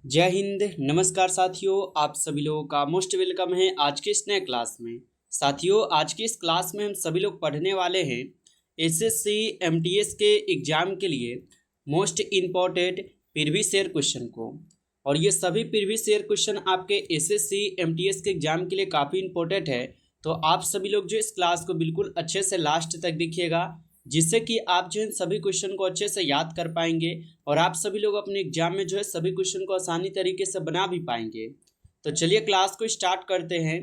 जय हिंद। नमस्कार साथियों, आप सभी लोगों का मोस्ट वेलकम है आज के इस नए क्लास में। साथियों, आज की इस क्लास में हम सभी लोग पढ़ने वाले हैं एसएससी एमटीएस के एग्ज़ाम के लिए most important previous year question को। और ये सभी प्रीवियस ईयर क्वेश्चन आपके एसएससी एमटीएस के एग्ज़ाम के लिए काफ़ी इंपॉर्टेंट है। तो आप सभी लोग जो इस क्लास को बिल्कुल अच्छे से लास्ट तक देखिएगा, जिससे कि आप जो इन सभी क्वेश्चन को अच्छे से याद कर पाएंगे और आप सभी लोग अपने एग्जाम में जो है सभी क्वेश्चन को आसानी तरीके से बना भी पाएंगे। तो चलिए क्लास को स्टार्ट करते हैं।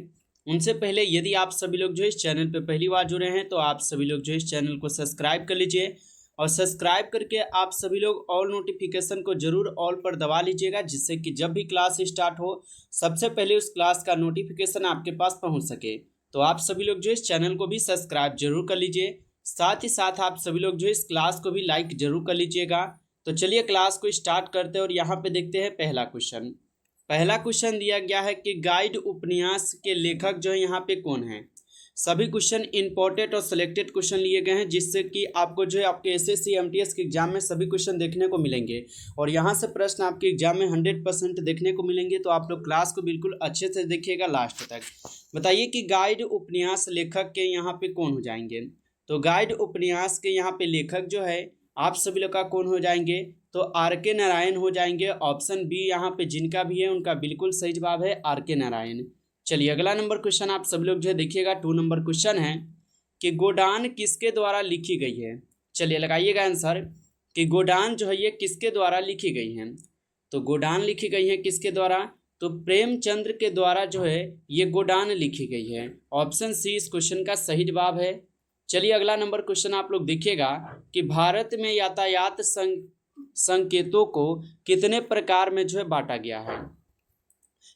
उनसे पहले यदि आप सभी लोग जो इस चैनल पर पहली बार जुड़े हैं तो आप सभी लोग जो इस चैनल को सब्सक्राइब कर लीजिए और सब्सक्राइब करके आप सभी लोग ऑल नोटिफिकेशन को जरूर ऑल पर दबा लीजिएगा, जिससे कि जब भी क्लास स्टार्ट हो सबसे पहले उस क्लास का नोटिफिकेशन आपके पास पहुंच सके। तो आप सभी लोग जो इस चैनल को भी सब्सक्राइब जरूर कर लीजिए, साथ ही साथ आप सभी लोग जो इस क्लास को भी लाइक जरूर कर लीजिएगा। तो चलिए क्लास को स्टार्ट करते हैं और यहाँ पे देखते हैं पहला क्वेश्चन। पहला क्वेश्चन दिया गया है कि गाइड उपन्यास के लेखक जो है यहाँ पे कौन है। सभी क्वेश्चन इंपॉर्टेंट और सिलेक्टेड क्वेश्चन लिए गए हैं, जिससे कि आपको जो है आपके एसएससी एमटीएस के एग्जाम में सभी क्वेश्चन देखने को मिलेंगे और यहाँ से प्रश्न आपके एग्जाम में 100% देखने को मिलेंगे। तो आप लोग क्लास को बिल्कुल अच्छे से देखिएगा लास्ट तक। बताइए कि गाइड उपन्यास लेखक के यहाँ पे कौन हो जाएंगे। तो गाइड उपन्यास के यहाँ पे लेखक जो है आप सभी लोग का कौन हो जाएंगे, तो आर के नारायण हो जाएंगे। ऑप्शन बी यहाँ पे जिनका भी है उनका बिल्कुल सही जवाब है आर के नारायण। चलिए अगला नंबर क्वेश्चन आप सभी लोग जो है देखिएगा, 2 नंबर क्वेश्चन है कि गोडान किसके द्वारा लिखी गई है। चलिए लगाइएगा आंसर कि गोडान जो है ये किसके द्वारा लिखी गई है। तो गोडान लिखी गई है किसके द्वारा, तो प्रेमचंद्र के द्वारा जो है ये गोडान लिखी गई है। ऑप्शन सी इस क्वेश्चन का सही जवाब है। चलिए अगला नंबर क्वेश्चन आप लोग देखिएगा कि भारत में यातायात संकेतों को कितने प्रकार में जो है बांटा गया है।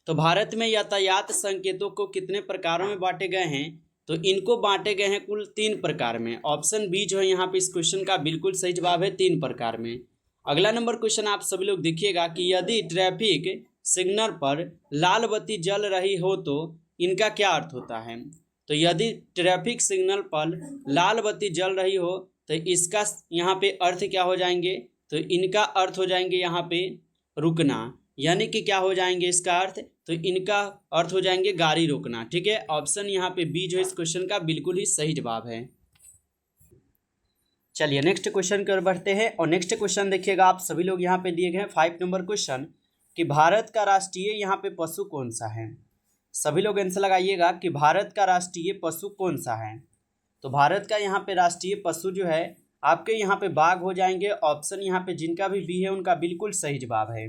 तो भारत में यातायात संकेतों को कितने प्रकारों में बांटे गए हैं, तो इनको बांटे गए हैं कुल 3 प्रकार में। ऑप्शन बी जो है यहाँ पे इस क्वेश्चन का बिल्कुल सही जवाब है, 3 प्रकार में। अगला नंबर क्वेश्चन आप सभी लोग देखिएगा कि यदि ट्रैफिक सिग्नल पर लाल बत्ती जल रही हो तो इनका क्या अर्थ होता है। तो यदि ट्रैफिक सिग्नल पर लाल बत्ती जल रही हो तो इसका यहाँ पे अर्थ क्या हो जाएंगे, तो इनका अर्थ हो जाएंगे यहाँ पे रुकना, यानी कि क्या हो जाएंगे इसका अर्थ, तो इनका अर्थ हो जाएंगे गाड़ी रोकना। ठीक है, ऑप्शन यहाँ पे बी जो इस क्वेश्चन का बिल्कुल ही सही जवाब है। चलिए नेक्स्ट क्वेश्चन की ओर बढ़ते हैं और नेक्स्ट क्वेश्चन देखिएगा आप सभी लोग यहाँ पे दिए गए हैं 5 नंबर क्वेश्चन कि भारत का राष्ट्रीय यहाँ पे पशु कौन सा है। सभी लोग आंसर लगाइएगा कि भारत का राष्ट्रीय पशु कौन सा है। तो भारत का यहाँ पे राष्ट्रीय पशु जो है आपके यहाँ पे बाघ हो जाएंगे। ऑप्शन यहाँ पे जिनका भी बी है उनका बिल्कुल सही जवाब है।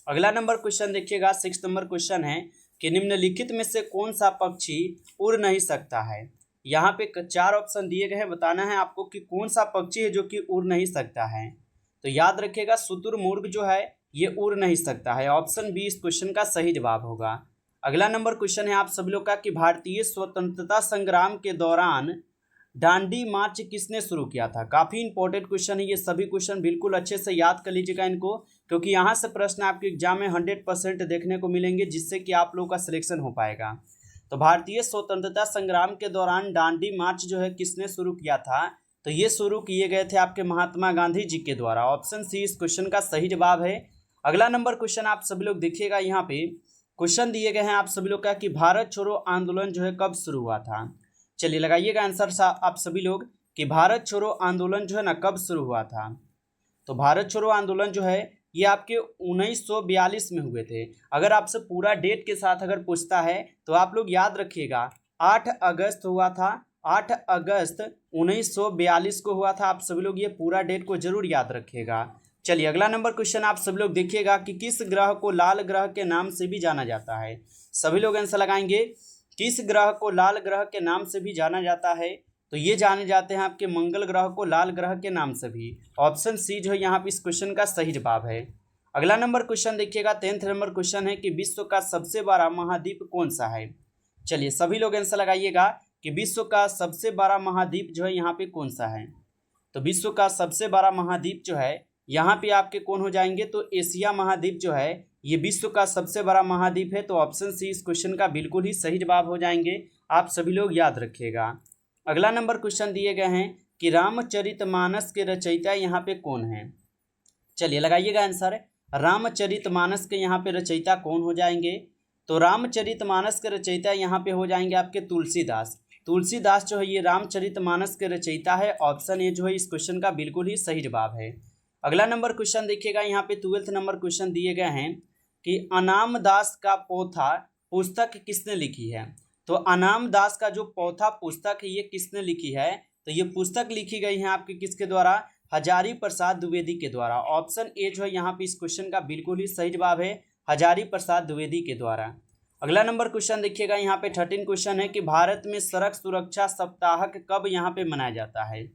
अगला नंबर क्वेश्चन देखिएगा, 6 नंबर क्वेश्चन है कि निम्नलिखित में से कौन सा पक्षी उड़ नहीं सकता है। यहाँ पे 4 ऑप्शन दिए गए हैं, बताना है आपको कि कौन सा पक्षी है जो कि उड़ नहीं सकता है। तो याद रखिएगा शुतुरमुर्ग जो है ये उड़ नहीं सकता है। ऑप्शन बी इस क्वेश्चन का सही जवाब होगा। अगला नंबर क्वेश्चन है आप सभी लोग का कि भारतीय स्वतंत्रता संग्राम के दौरान डांडी मार्च किसने शुरू किया था। काफ़ी इंपॉर्टेंट क्वेश्चन है ये, सभी क्वेश्चन बिल्कुल अच्छे से याद कर लीजिएगा इनको, क्योंकि यहाँ से प्रश्न आपके एग्जाम में 100% देखने को मिलेंगे, जिससे कि आप लोगों का सिलेक्शन हो पाएगा। तो भारतीय स्वतंत्रता संग्राम के दौरान डांडी मार्च जो है किसने शुरू किया था, तो ये शुरू किए गए थे आपके महात्मा गांधी जी के द्वारा। ऑप्शन सी इस क्वेश्चन का सही जवाब है। अगला नंबर क्वेश्चन आप सभी लोग देखिएगा, यहाँ पे क्वेश्चन दिए गए हैं आप सभी लोग का कि भारत छोड़ो आंदोलन जो है कब शुरू हुआ था। चलिए लगाइएगा आंसर आप सभी लोग कि भारत छोड़ो आंदोलन जो है ना कब शुरू हुआ था। तो भारत छोड़ो आंदोलन जो है ये आपके 1942 में हुए थे। अगर आपसे पूरा डेट के साथ अगर पूछता है तो आप लोग याद रखिएगा 8 अगस्त हुआ था। 8 अगस्त 1942 को हुआ था। आप सभी लोग ये पूरा डेट को जरूर याद रखिएगा। चलिए अगला नंबर क्वेश्चन आप सभी लोग देखिएगा कि किस ग्रह को लाल ग्रह के नाम से भी जाना जाता है। सभी लोग आंसर लगाएंगे किस ग्रह को लाल ग्रह के नाम से भी जाना जाता है, तो ये जाने जाते हैं आपके मंगल ग्रह को लाल ग्रह के नाम से भी। ऑप्शन सी जो है यहाँ पे इस क्वेश्चन का सही जवाब है। अगला नंबर क्वेश्चन देखिएगा, 10th नंबर क्वेश्चन है कि विश्व का सबसे बड़ा महाद्वीप कौन सा है। चलिए सभी लोग आंसर लगाइएगा कि विश्व का सबसे बड़ा महाद्वीप जो है यहाँ पे कौन सा है। तो विश्व का सबसे बड़ा महाद्वीप जो है यहाँ पे आपके कौन हो जाएंगे, तो एशिया महाद्वीप जो है ये विश्व का सबसे बड़ा महाद्वीप है। तो ऑप्शन सी इस क्वेश्चन का बिल्कुल ही सही जवाब हो जाएंगे, आप सभी लोग याद रखिएगा। अगला नंबर क्वेश्चन दिए गए हैं कि रामचरितमानस के रचयिता यहाँ पे कौन है। चलिए लगाइएगा आंसर। रामचरितमानस के यहाँ पे रचयिता कौन हो जाएंगे? तो रामचरितमानस के रचयिता यहाँ पे हो जाएंगे आपके तुलसीदास। तुलसीदास जो है ये रामचरितमानस के रचयिता है। ऑप्शन ए जो है इस क्वेश्चन का बिल्कुल ही सही जवाब है। अगला नंबर क्वेश्चन देखिएगा, यहाँ पे 12th नंबर क्वेश्चन दिए गए हैं कि अनाम दास का पोथा पुस्तक किसने लिखी है? तो अनाम दास का जो पोथा पुस्तक है ये किसने लिखी है? तो ये पुस्तक लिखी गई है आपके किसके द्वारा? हजारी प्रसाद द्विवेदी के द्वारा। ऑप्शन ए जो है यहाँ पे इस क्वेश्चन का बिल्कुल ही सही जवाब है, हजारी प्रसाद द्विवेदी के द्वारा। अगला नंबर क्वेश्चन देखिएगा, यहाँ पे 13 क्वेश्चन है कि भारत में सड़क सुरक्षा सप्ताह कब यहाँ पे मनाया जाता है?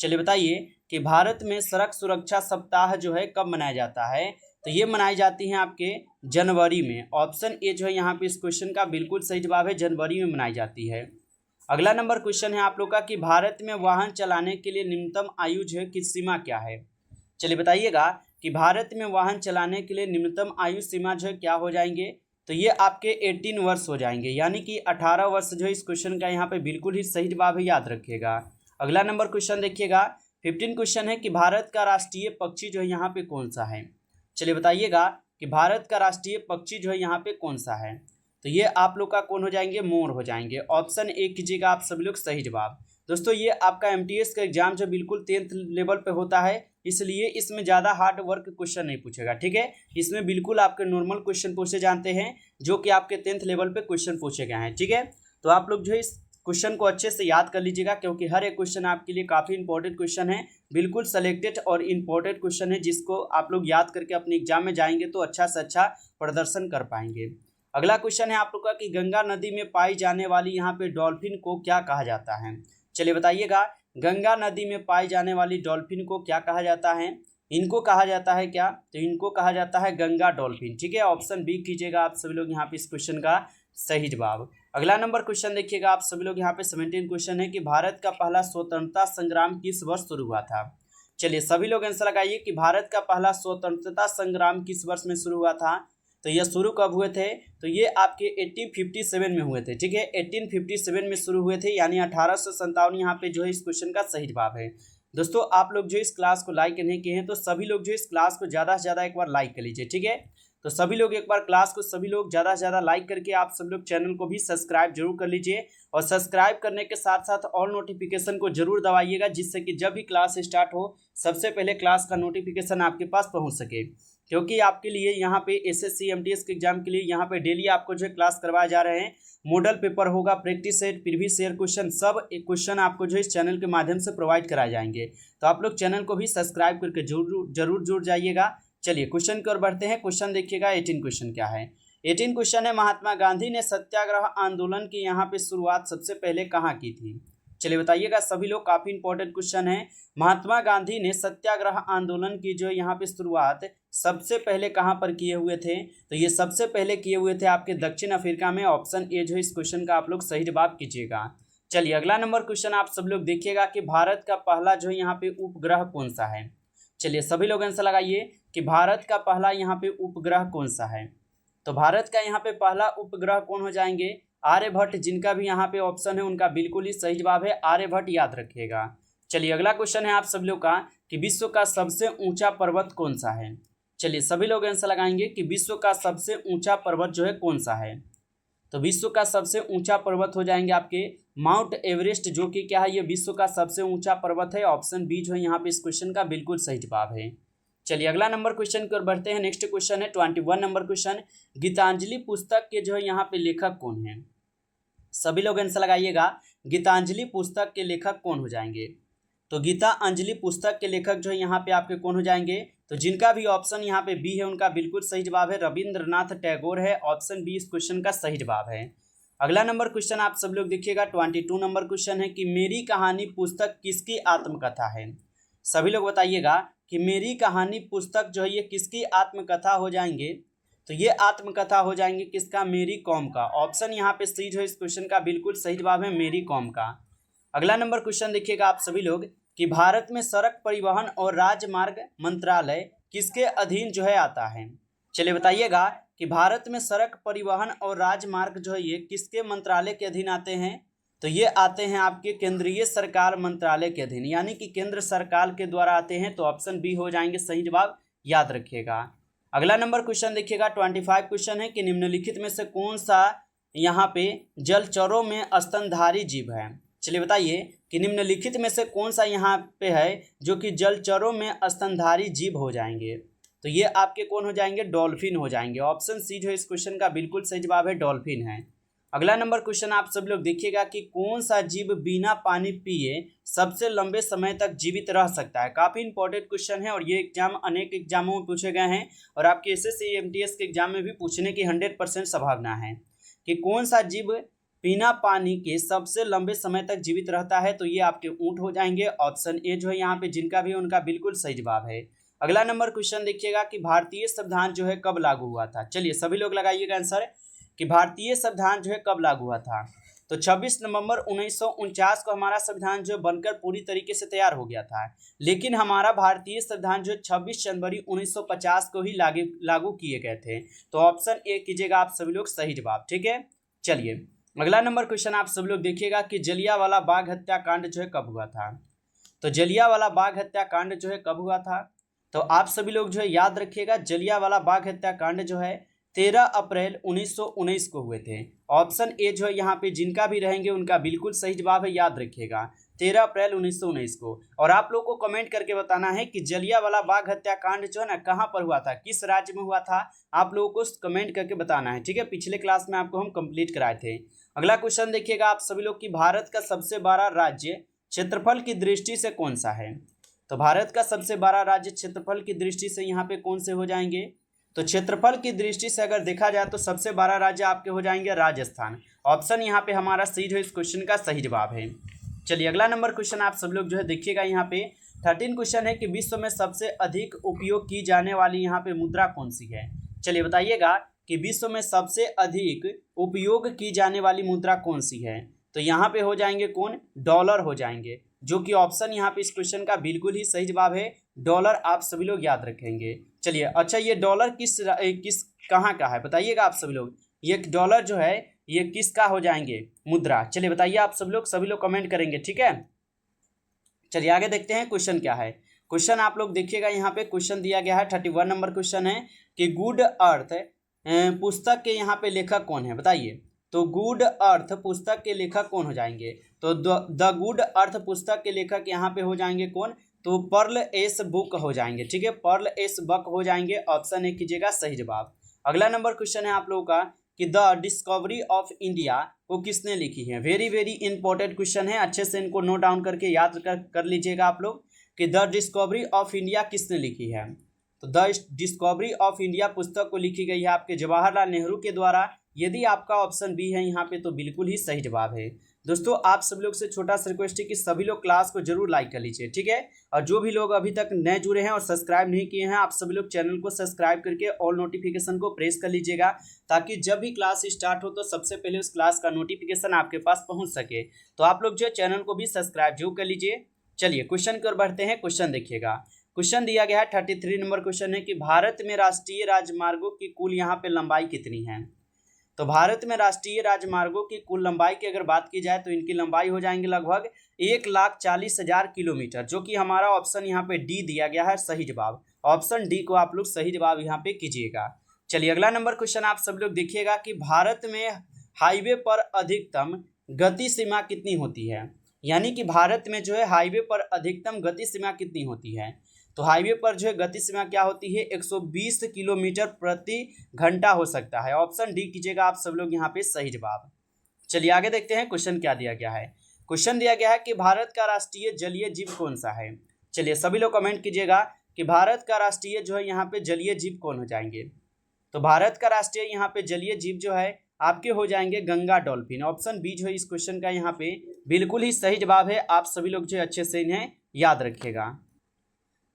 चलिए बताइए कि भारत में सड़क सुरक्षा सप्ताह जो है कब मनाया जाता है? तो ये मनाई जाती है आपके जनवरी में। ऑप्शन ए जो है यहाँ पे इस क्वेश्चन का बिल्कुल सही जवाब है, जनवरी में मनाई जाती है। अगला नंबर क्वेश्चन है आप लोग का कि भारत में वाहन चलाने के लिए न्यूनतम आयु जो है की सीमा क्या है? चलिए बताइएगा कि भारत में वाहन चलाने के लिए न्यूनतम आयु सीमा जो है क्या हो जाएंगे? तो ये आपके 18 वर्ष हो जाएंगे, यानी कि 18 वर्ष जो है इस क्वेश्चन का यहाँ पे बिल्कुल ही सही जवाब है, याद रखिएगा। अगला नंबर क्वेश्चन देखिएगा, 15 क्वेश्चन है कि भारत का राष्ट्रीय पक्षी जो है यहाँ पे कौन सा है? चलिए बताइएगा कि भारत का राष्ट्रीय पक्षी जो है यहाँ पे कौन सा है? तो ये आप लोग का कौन हो जाएंगे? मोर हो जाएंगे। ऑप्शन ए कीजिएगा आप सभी लोग सही जवाब। दोस्तों ये आपका एमटीएस का एग्जाम जो बिल्कुल 10th लेवल पे होता है, इसलिए इसमें ज़्यादा हार्ड वर्क क्वेश्चन नहीं पूछेगा, ठीक है। इसमें बिल्कुल आपके नॉर्मल क्वेश्चन पूछे जाते हैं जो कि आपके 10th लेवल पे क्वेश्चन पूछे गए हैं, ठीक है। तो आप लोग जो है इस क्वेश्चन को अच्छे से याद कर लीजिएगा, क्योंकि हर एक क्वेश्चन आपके लिए काफ़ी इंपॉर्टेंट क्वेश्चन है, बिल्कुल सेलेक्टेड और इम्पोर्टेंट क्वेश्चन है, जिसको आप लोग याद करके अपने एग्जाम में जाएंगे तो अच्छा से अच्छा प्रदर्शन कर पाएंगे। अगला क्वेश्चन है आप लोग का कि गंगा नदी में पाई जाने वाली यहाँ पे डॉल्फिन को क्या कहा जाता है? चलिए बताइएगा, गंगा नदी में पाई जाने वाली डॉल्फिन को क्या कहा जाता है? इनको कहा जाता है क्या? तो इनको कहा जाता है गंगा डॉल्फिन, ठीक है। ऑप्शन बी कीजिएगा आप सभी लोग यहाँ पे इस क्वेश्चन का सही जवाब। अगला नंबर क्वेश्चन देखिएगा आप सभी लोग, यहाँ पे 17 क्वेश्चन है कि भारत का पहला स्वतंत्रता संग्राम किस वर्ष शुरू हुआ था? चलिए सभी लोग आंसर लगाइए कि भारत का पहला स्वतंत्रता संग्राम किस वर्ष में शुरू हुआ था। तो ये शुरू कब हुए थे? तो ये आपके 1857 में हुए थे, ठीक है। 1857 में शुरू हुए थे, यानी 1857 यहाँ पे जो है इस क्वेश्चन का सही जवाब है। दोस्तों आप लोग जो इस क्लास को लाइक नहीं किए हैं तो सभी लोग जो इस क्लास को ज़्यादा से ज़्यादा एक बार लाइक कर लीजिए, ठीक है। तो सभी लोग एक बार क्लास को सभी लोग ज़्यादा से ज़्यादा लाइक करके आप सब लोग चैनल को भी सब्सक्राइब जरूर कर लीजिए, और सब्सक्राइब करने के साथ साथ ऑल नोटिफिकेशन को जरूर दबाइएगा, जिससे कि जब भी क्लास स्टार्ट हो सबसे पहले क्लास का नोटिफिकेशन आपके पास पहुँच सके। क्योंकि आपके लिए यहाँ पे एसएससी एमटीएस के एग्जाम के लिए यहाँ पे डेली आपको जो है क्लास करवाए जा रहे हैं। मॉडल पेपर होगा, practice set, previous year question, सब क्वेश्चन आपको जो है इस चैनल के माध्यम से प्रोवाइड कराए जाएंगे। तो आप लोग चैनल को भी सब्सक्राइब करके जरूर जुड़ जाइएगा। चलिए क्वेश्चन की ओर बढ़ते हैं। क्वेश्चन देखिएगा 18 क्वेश्चन क्या है। 18 क्वेश्चन है, महात्मा गांधी ने सत्याग्रह आंदोलन की यहाँ पे शुरुआत सबसे पहले कहाँ की थी? चलिए बताइएगा सभी लोग, काफ़ी इंपॉर्टेंट क्वेश्चन है। महात्मा गांधी ने सत्याग्रह आंदोलन की जो यहाँ पे शुरुआत सबसे पहले कहाँ पर किए हुए थे? तो ये सबसे पहले किए हुए थे आपके दक्षिण अफ्रीका में। ऑप्शन ए जो है इस क्वेश्चन का आप लोग सही जवाब कीजिएगा। चलिए अगला नंबर क्वेश्चन आप सब लोग देखिएगा कि भारत का पहला जो है यहाँ पे उपग्रह कौन सा है? चलिए सभी लोग आंसर लगाइए कि भारत का पहला यहाँ पे उपग्रह कौन सा है। तो भारत का यहाँ पे पहला उपग्रह कौन हो जाएंगे? आर्यभट्ट, जिनका भी यहाँ पे ऑप्शन है उनका बिल्कुल ही सही जवाब है आर्यभट्ट, याद रखिएगा। चलिए अगला क्वेश्चन है आप सब लोग का कि विश्व का सबसे ऊंचा पर्वत कौन सा है? चलिए सभी लोग आंसर लगाएंगे कि विश्व का सबसे ऊंचा पर्वत जो है कौन सा है। तो विश्व का सबसे ऊंचा पर्वत हो जाएंगे आपके माउंट एवरेस्ट, जो कि क्या है, ये विश्व का सबसे ऊंचा पर्वत है। ऑप्शन बी जो है यहाँ पे इस क्वेश्चन का बिल्कुल सही जवाब है। चलिए अगला नंबर क्वेश्चन की ओर बढ़ते हैं। नेक्स्ट क्वेश्चन है 21 नंबर क्वेश्चन, गीतांजलि पुस्तक के जो है यहाँ पे लेखक कौन है? सभी लोग आंसर लगाइएगा, गीतांजलि पुस्तक के लेखक कौन हो जाएंगे? तो गीता अंजलि पुस्तक के लेखक जो है यहाँ पे आपके कौन हो जाएंगे? तो जिनका भी ऑप्शन यहाँ पे बी है उनका बिल्कुल सही जवाब है, रविंद्रनाथ टैगोर है। ऑप्शन बी इस क्वेश्चन का सही जवाब है। अगला नंबर क्वेश्चन आप सब लोग देखिएगा 22 नंबर क्वेश्चन है कि मेरी कहानी पुस्तक किसकी आत्मकथा है? सभी लोग बताइएगा कि मेरी कहानी पुस्तक जो है ये किसकी आत्मकथा हो जाएंगे? तो ये आत्मकथा हो जाएंगे किसका? मेरी कॉम का। ऑप्शन यहाँ पे सी जो है इस क्वेश्चन का बिल्कुल सही जवाब है, मेरी कॉम का। अगला नंबर क्वेश्चन देखिएगा आप सभी लोग कि भारत में सड़क परिवहन और राजमार्ग मंत्रालय किसके अधीन जो है आता है? चलिए बताइएगा कि भारत में सड़क परिवहन और राजमार्ग जो है ये किसके मंत्रालय के अधीन आते हैं? तो ये आते हैं आपके केंद्रीय सरकार मंत्रालय के अधीन, यानी कि केंद्र सरकार के द्वारा आते हैं। तो ऑप्शन बी हो जाएंगे सही जवाब, याद रखिएगा। अगला नंबर क्वेश्चन देखिएगा 25 क्वेश्चन है कि निम्नलिखित में से कौन सा यहाँ पे जलचरों में स्तनधारी जीव है। चलिए बताइए कि निम्नलिखित में से कौन सा यहाँ पे है जो कि जलचरों में स्तनधारी जीव हो जाएंगे। तो ये आपके कौन हो जाएंगे, डॉल्फिन हो जाएंगे। ऑप्शन सी जो है इस क्वेश्चन का बिल्कुल सही जवाब है, डॉल्फिन है। अगला नंबर क्वेश्चन आप सब लोग देखिएगा कि कौन सा जीव बिना पानी पिए सबसे लंबे समय तक जीवित रह सकता है। काफ़ी इंपॉर्टेंट क्वेश्चन है और ये एग्जाम अनेक एग्जामों में पूछे गए हैं और आपके एसएससी एमटीएस के एग्जाम में भी पूछने की 100% संभावना है कि कौन सा जीव बिना पानी के सबसे लंबे समय तक जीवित रहता है। तो ये आपके ऊँट हो जाएंगे। ऑप्शन ए जो है यहाँ पे जिनका भी उनका बिल्कुल सही जवाब है। अगला नंबर क्वेश्चन देखिएगा कि भारतीय संविधान जो है कब लागू हुआ था। चलिए सभी लोग लगाइएगा आंसर कि भारतीय संविधान जो है कब लागू हुआ था। तो 26 नवंबर 1949 को हमारा संविधान जो बनकर पूरी तरीके से तैयार हो गया था, लेकिन हमारा भारतीय संविधान जो 26 जनवरी 1950 को ही लागू किए गए थे। तो ऑप्शन ए कीजिएगा आप सभी लोग सही जवाब, ठीक है। चलिए अगला नंबर क्वेश्चन आप सभी लोग देखिएगा कि जलियांवाला बाग हत्याकांड जो है कब हुआ था। तो जलियांवाला बाग हत्याकांड जो है कब हुआ था, तो आप सभी लोग जो है याद रखिएगा जलियांवाला बाग हत्याकांड जो है 13 अप्रैल 1919 को हुए थे। ऑप्शन ए जो है यहाँ पे जिनका भी रहेंगे उनका बिल्कुल सही जवाब है, याद रखिएगा 13 अप्रैल 1919 को। और आप लोग को कमेंट करके बताना है कि जलियांवाला बाग हत्याकांड जो है ना कहाँ पर हुआ था, किस राज्य में हुआ था, आप लोगों को कमेंट करके बताना है, ठीक है। पिछले क्लास में आपको हम कंप्लीट कराए थे। अगला क्वेश्चन देखिएगा आप सभी लोग कि भारत का सबसे बड़ा राज्य क्षेत्रफल की दृष्टि से कौन सा है। तो भारत का सबसे बड़ा राज्य क्षेत्रफल की दृष्टि से यहाँ पे कौन से हो जाएंगे। तो क्षेत्रफल की दृष्टि से अगर देखा जाए तो सबसे बड़ा राज्य आपके हो जाएंगे राजस्थान। ऑप्शन यहाँ पे हमारा सी जो इस क्वेश्चन का सही जवाब है। चलिए अगला नंबर क्वेश्चन आप सब लोग जो है देखिएगा यहाँ पे 13 क्वेश्चन है कि विश्व में सबसे अधिक उपयोग की जाने वाली यहाँ पे मुद्रा कौन सी है। चलिए बताइएगा कि विश्व में सबसे अधिक उपयोग की जाने वाली मुद्रा कौन सी है। तो यहाँ पे हो जाएंगे कौन, डॉलर हो जाएंगे, जो कि ऑप्शन यहाँ पे इस क्वेश्चन का बिल्कुल ही सही जवाब है, डॉलर आप सभी लोग याद रखेंगे। चलिए अच्छा ये डॉलर किस कहाँ का है बताइएगा आप सभी लोग, ये डॉलर जो है ये किसका हो जाएंगे मुद्रा। चलिए बताइए आप सभी लोग कमेंट करेंगे, ठीक है। चलिए आगे देखते हैं क्वेश्चन क्या है। क्वेश्चन आप लोग देखिएगा यहाँ पे क्वेश्चन दिया गया है 31 नंबर क्वेश्चन है कि गुड अर्थ पुस्तक के यहाँ पे लेखक कौन है बताइए। तो गुड अर्थ पुस्तक के लेखक कौन हो जाएंगे। तो द गुड अर्थ पुस्तक के लेखक यहाँ पे हो जाएंगे कौन, तो पर्ल एस बुक हो जाएंगे, ठीक है, पर्ल एस बुक हो जाएंगे। ऑप्शन ए कीजिएगा सही जवाब। अगला नंबर क्वेश्चन है आप लोगों का कि द डिस्कवरी ऑफ इंडिया को किसने लिखी है। वेरी वेरी इंपॉर्टेंट क्वेश्चन है, अच्छे से इनको नोट डाउन करके याद कर लीजिएगा आप लोग कि द डिस्कवरी ऑफ इंडिया किसने लिखी है। तो द डिस्कवरी ऑफ इंडिया पुस्तक को लिखी गई है आपके जवाहरलाल नेहरू के द्वारा। यदि आपका ऑप्शन बी है यहाँ पे तो बिल्कुल ही सही जवाब है। दोस्तों आप सब लोग से छोटा सा रिक्वेस्ट है कि सभी लोग क्लास को जरूर लाइक कर लीजिए, ठीक है। और जो भी लोग अभी तक नए जुड़े हैं और सब्सक्राइब नहीं किए हैं, आप सभी लोग चैनल को सब्सक्राइब करके ऑल नोटिफिकेशन को प्रेस कर लीजिएगा, ताकि जब भी क्लास स्टार्ट हो तो सबसे पहले उस क्लास का नोटिफिकेशन आपके पास पहुँच सके। तो आप लोग जो है चैनल को भी सब्सक्राइब जरूर कर लीजिए। चलिए क्वेश्चन की ओर बढ़ते हैं। क्वेश्चन देखिएगा, क्वेश्चन दिया गया है 33 नंबर क्वेश्चन है कि भारत में राष्ट्रीय राजमार्गों की कुल यहाँ पे लंबाई कितनी है। तो भारत में राष्ट्रीय राजमार्गों की कुल लंबाई की अगर बात की जाए तो इनकी लंबाई हो जाएंगे लगभग 1,40,000 किलोमीटर, जो कि हमारा ऑप्शन यहाँ पे डी दिया गया है सही जवाब। ऑप्शन डी को आप लोग सही जवाब यहाँ पे कीजिएगा। चलिए अगला नंबर क्वेश्चन आप सब लोग देखिएगा कि भारत में हाईवे पर अधिकतम गति सीमा कितनी होती है। यानी कि भारत में जो है हाईवे पर अधिकतम गति सीमा कितनी होती है। तो हाईवे पर जो है गति सीमा क्या होती है, 120 किलोमीटर प्रति घंटा हो सकता है। ऑप्शन डी कीजिएगा आप सब लोग यहाँ पे सही जवाब। चलिए आगे देखते हैं क्वेश्चन क्या दिया गया है। क्वेश्चन दिया गया है कि भारत का राष्ट्रीय जलीय जीव कौन सा है। चलिए सभी लोग कमेंट कीजिएगा कि भारत का राष्ट्रीय जो है यहाँ पे जलीय जीव कौन हो जाएंगे। तो भारत का राष्ट्रीय यहाँ पे जलीय जीव जो है आपके हो जाएंगे गंगा डॉल्फिन। ऑप्शन बी जो है इस क्वेश्चन का यहाँ पे बिल्कुल ही सही जवाब है। आप सभी लोग जो अच्छे से इन्हें याद रखिएगा।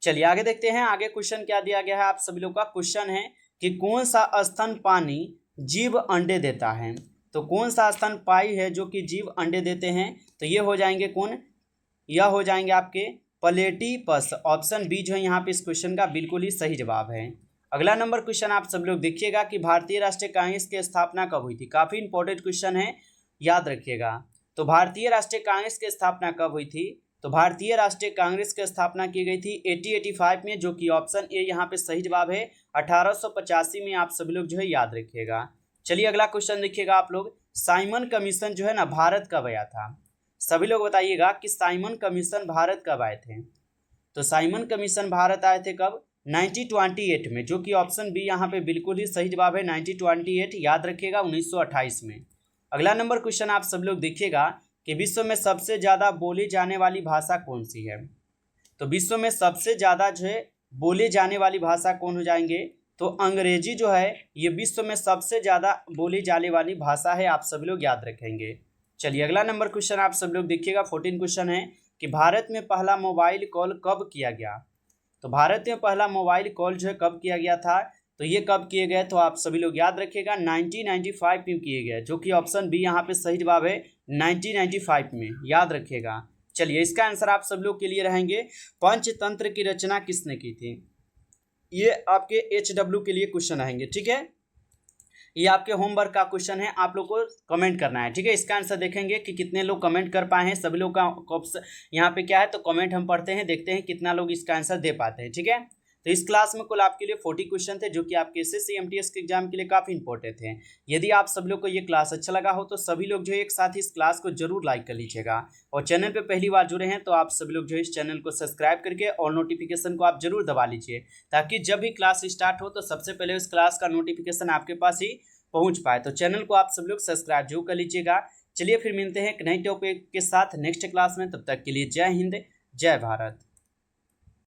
चलिए आगे देखते हैं आगे क्वेश्चन क्या दिया गया है। आप सभी लोग का क्वेश्चन है कि कौन सा स्तनपायी जीव अंडे देता है। तो कौन सा स्तनपायी है जो कि जीव अंडे देते हैं। तो ये हो जाएंगे कौन, यह हो जाएंगे आपके प्लेटिपस। ऑप्शन बी जो है यहाँ पे इस क्वेश्चन का बिल्कुल ही सही जवाब है। अगला नंबर क्वेश्चन आप सब लोग देखिएगा कि भारतीय राष्ट्रीय कांग्रेस की स्थापना कब हुई थी। काफ़ी इंपॉर्टेंट क्वेश्चन है, याद रखिएगा। तो भारतीय राष्ट्रीय कांग्रेस की स्थापना कब हुई थी। तो भारतीय राष्ट्रीय कांग्रेस की स्थापना की गई थी 1885 में, जो कि ऑप्शन ए यहाँ पे सही जवाब है। 1885 में, आप सभी लोग जो है याद रखिएगा। चलिए अगला क्वेश्चन देखिएगा आप लोग। साइमन कमीशन जो है ना भारत कब आया था? सभी लोग बताइएगा कि साइमन कमीशन भारत कब आए थे। तो साइमन कमीशन भारत आए थे कब? 1928 में, जो कि ऑप्शन बी यहाँ पे बिल्कुल ही सही जवाब है। 1928 याद रखिएगा, 1928 में। अगला नंबर क्वेश्चन आप सब लोग देखिएगा कि विश्व में सबसे ज़्यादा बोली जाने वाली भाषा कौन सी है? तो विश्व में सबसे ज़्यादा जो है बोली जाने वाली भाषा कौन हो जाएंगे? तो अंग्रेजी जो है ये विश्व में सबसे ज़्यादा बोली जाने वाली भाषा है, आप सभी लोग याद रखेंगे। चलिए अगला नंबर क्वेश्चन आप सब लोग देखिएगा। 14 क्वेश्चन है कि भारत में पहला मोबाइल कॉल कब किया गया? तो भारत में पहला मोबाइल कॉल जो है कब किया गया था? तो ये कब किए गए? तो आप सभी लोग याद रखिएगा 1995 में किए गए, जो कि ऑप्शन बी यहाँ पे सही जवाब है। 1995 में याद रखिएगा। चलिए इसका आंसर आप सब लोग के लिए रहेंगे, पंचतंत्र की रचना किसने की थी? ये आपके HW के लिए क्वेश्चन आएंगे, ठीक है। ये आपके होमवर्क का क्वेश्चन है, आप लोग को कमेंट करना है, ठीक है। इसका आंसर देखेंगे कि कितने लोग कमेंट कर पाए हैं। सभी लोग का यहाँ पे क्या है, तो कमेंट हम पढ़ते हैं, देखते हैं कितना लोग इसका आंसर दे पाते हैं, ठीक है। तो इस क्लास में कुल आपके लिए 40 क्वेश्चन थे, जो कि आपके SSC MTS के एग्जाम के लिए काफ़ी इंपॉर्टेंट थे। यदि आप सब लोग को ये क्लास अच्छा लगा हो तो सभी लोग जो है एक साथ इस क्लास को जरूर लाइक कर लीजिएगा, और चैनल पे पहली बार जुड़े हैं तो आप सभी लोग जो है इस चैनल को सब्सक्राइब करके और नोटिफिकेशन को आप जरूर दबा लीजिए, ताकि जब भी क्लास स्टार्ट हो तो सबसे पहले उस क्लास का नोटिफिकेशन आपके पास ही पहुंच पाए। तो चैनल को आप सब लोग सब्सक्राइब जरूर कर लीजिएगा। चलिए फिर मिलते हैं एक नई टॉपिक के साथ नेक्स्ट क्लास में, तब तक के लिए जय हिंद, जय भारत।